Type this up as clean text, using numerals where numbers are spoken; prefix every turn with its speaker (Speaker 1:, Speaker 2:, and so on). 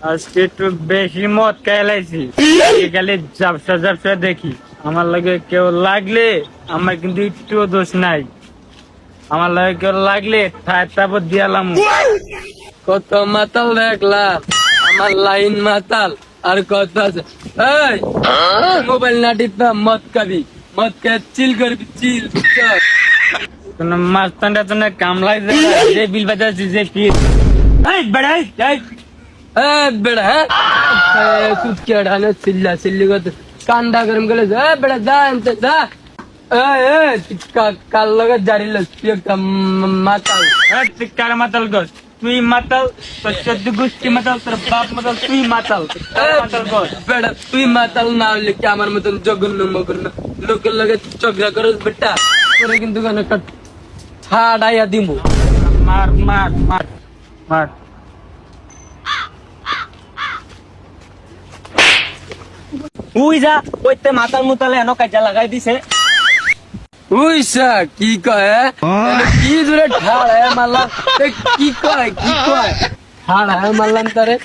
Speaker 1: আজকে একটু বেশি মদ খাইলাইছি গেলে ঝাপসা ঝাপসা দেখি। আমার লাগে কেউ লাগলে আমার কিন্তু একটুও দোষ নাই। আমার লাগে কেউ লাগলে তারপর দিয়ালাম।
Speaker 2: কত মাতাল দেখলাম, আমার লাইন মাতাল। আর কত আছে, এই মোবাইল না টিপা মদ খাবি, মদ খেয়ে চিল করবি, চিল।
Speaker 1: কোন মাস্তানটা তো না কামলাই যে বিল বাজাচ্ছি যে ফির এই বেড়াই এই
Speaker 2: বেড়া হ্যাঁ চুটকি আড়ানো চিল্লা চিল্লি করতে কান্ডা গরম গেলে বেড়া যা আনতে যা। কাল লগে জারি লোক তুই একটা মাতাল।
Speaker 1: তুই কার মাতাল গছ? তুই মাতাল, তোর চোদ্দ গোষ্ঠী মাতাল, তোর বাপ মাতাল, তুই মাতাল। মাতাল গছ
Speaker 2: বেড়া তুই মাতাল না হলে কি আমার মতন জঘন্য মগন্য লোকের লগে ঝগড়া করস বেটা? তোরে কিন্তু একটা ছাড়াইয়া দিমু।
Speaker 1: মার মার মার মার।
Speaker 3: তুই যা ওইতে মাতাল মুতালে এনো কাজা লাগাই দিছে।
Speaker 2: উইসা কি কয় কি দূরে ঠাড় মারলাম, কি কয় ঠাড় মারলাম তারে।